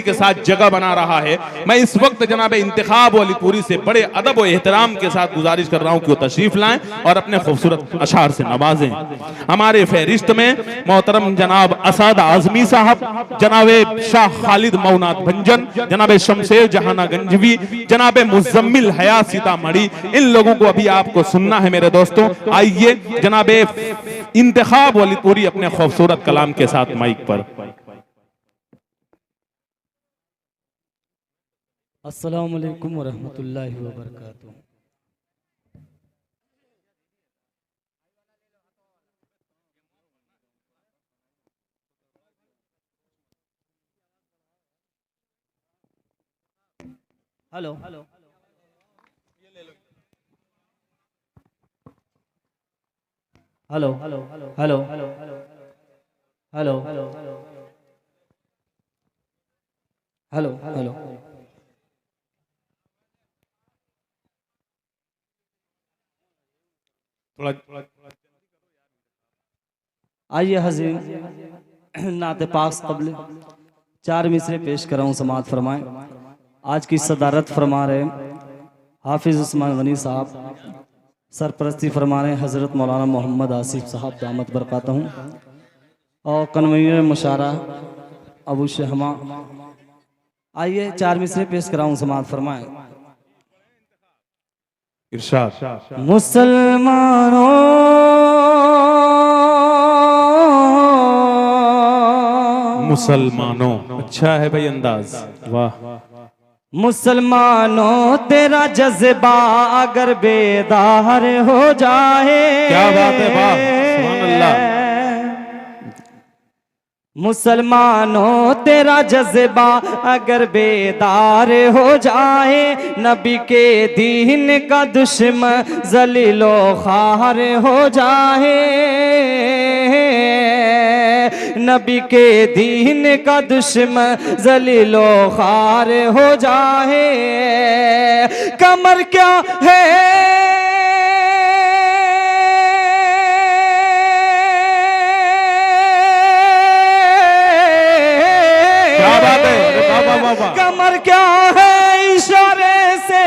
के साथ जगह बना रहा है। मैं इस वक्त जनाब इंतखाब वालीपुरी से बड़े अदब और एहतराम के साथ गुजारिश कर रहा हूँ कि वो तशरीफ लाएं और अपने खूबसूरत अशार से नवाजें। हमारे फहरिस्त में मोहतरम जनाब असद आजमी साहब, जनाब शाह खालिद मौनाथ भंजन, जनाब शमशेर जहाना गंजवी, जनाब मुजम्मिल हया सीतामढ़ी, इन लोगों को अभी आपको सुनना है मेरे दोस्तों। आइए जनाब इंतखाब वालीपुरी अपने खूबसूरत कलाम के साथ माइक पर। अस्सलाम वालेकुम वरहमतुल्लाहि वबरकातुहू। Hello hello hello hello hello hello hello hello hello आइए हज़ीर नाते पाक क़ब्ल 4 मिसरे पेश कर रहा हूँ, समाअत फरमाएं। आज की सदारत फरमा रहे हाफिज़ उस्मान गनी साहब, सरपरस्ती फरमा रहे हज़रत मौलाना मोहम्मद आसिफ साहब दामत बरकातहू, और कन्वीनर मुशारा अबू शहमा। आइए 4 मिसरे पेश कर रहा हूँ, समाअत फरमाएं। इरशाद। मुसलमानों मुसलमानों, अच्छा है भाई अंदाज, वाह। मुसलमानों तेरा जज्बा अगर बेदार हो जाए, क्या बात है, वाह, सुभान अल्लाह। मुसलमानों तेरा जज्बा अगर बेदार हो जाए, नबी के दीन का दुश्मन जलीलो ख़ार हो जाए, नबी के दीन का दुश्मन जलीलो ख़ार हो जाए। कमर क्या है कमर क्या है, इशारे से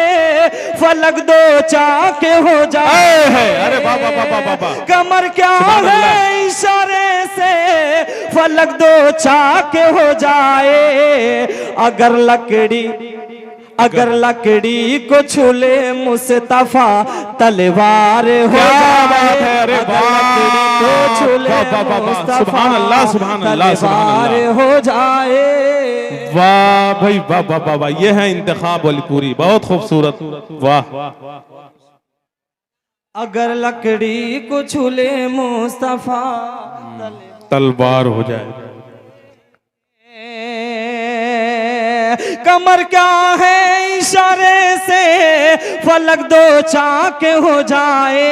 फलक दो चाके हो जाए। अरे बाबा बाबा बाबा, कमर क्या है, इशारे से फलक दो चाके हो जाए। अगर लकड़ी को छूले मुस्तफा तलवार हो जाए। अरे लकड़ी को छूले मुस्तफा तलवार हो जाए। वाह भाई वाह वाह वाह वाह, ये है इंतखाब वालीपुरी, बहुत खूबसूरत, वाह। अगर लकड़ी को छूले मुस्तफा तलवार हो जाए। कमर क्या है, इशारे से फलक दो चाके हो जाए।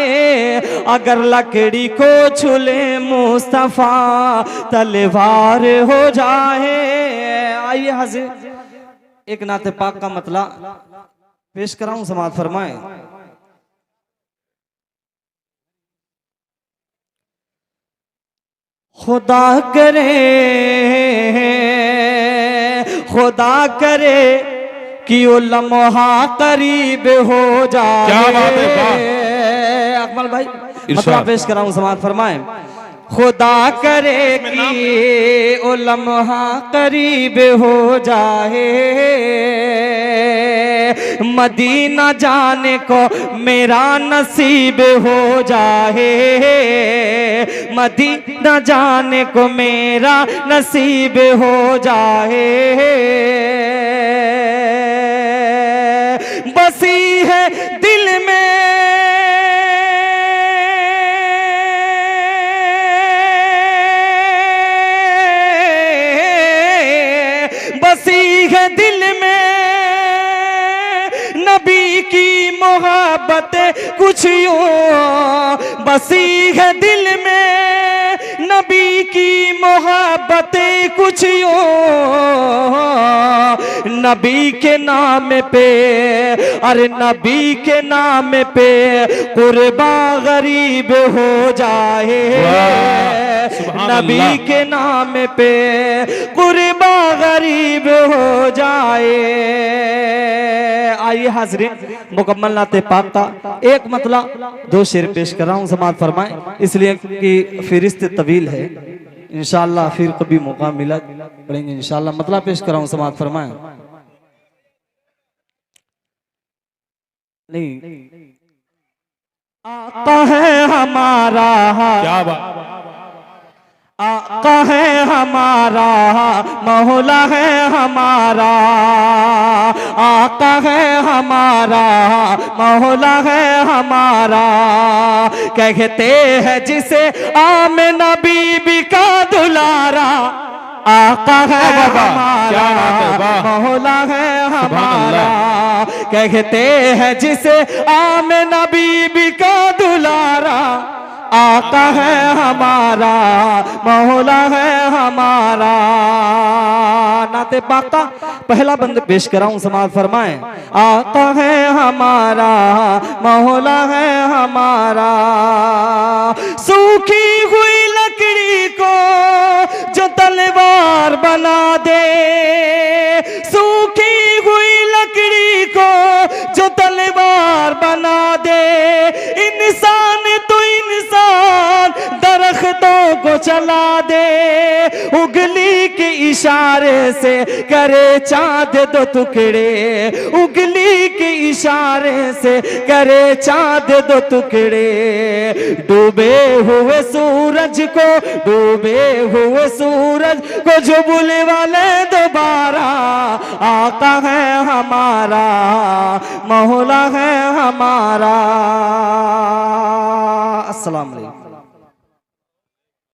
अगर लकड़ी को छूले मुस्तफा तलवार हो जाए। आइए हाज़िर एक नाते पाक का मतला पेश कराऊं, समाअत फरमाएं। खुदा करे कि वो लम्हा करीब हो जाए। क्या बात है, अकमल भाई मतलब पेश कर रहा हूँ, समाअत फरमाएं। खुदा करे कि वो लम्हा करीब हो जाए, मदीना जाने को मेरा नसीब हो जाए, मदीना जाने को मेरा नसीब हो जाए। बसी है दिल में बसी है दिल में नबी की मोहब्बत कुछ यूं, बसी है दिल में नबी की मोहब्बत कुछ यूं, नबी के नाम पे, अरे नबी के नाम पे कुर्बा गरीब हो जाए, नबी के नाम पे कुर्बा गरीब हो जाए। आइए हाज़रीन, मुकम्मल नाते पाक का एक मतलब 2 शेर पेश कर रहा हूँ, समाअत फरमाएं, इसलिए कि फिरिस्त तवील है। इंशाअल्लाह फिर कभी मौका मिला पढ़ेंगे इंशाअल्लाह। मतलब पेश कर रहा हूँ, समाअत फरमाएं। नहीं, आका है हमारा, क्या बात, आका है हमारा, मौला है हमारा, आका है हमारा, मौला है हमारा। कहते हैं जिसे आमिना बीबी का दुलारा, आका है हमारा, मौला है हमारा। कहते हैं जिसे आमिना बीबी का दुलारा, आका है हमारा, मौला है हमारा। नाते पाक का पहला बंद पेश कर रहा हूं, समाअत फरमाएं। आका है हमारा, मौला है हमारा। सूखी हुई लकड़ी को जो तलवार बना दे, सूखी हुई लकड़ी को जो तलवार बना दे, इंसान तो इंसान दरख्तों को चला दे, उंगली के इशारे से करे चांद 2 टुकड़े, उंगली के इशारे से करे चांद 2 टुकड़े। डूबे हुए सूरज को, डूबे हुए सूरज को जो बुलवाले दोबारा, आका है हमारा, मौला है हमारा। अस्सलाम वालेकुम।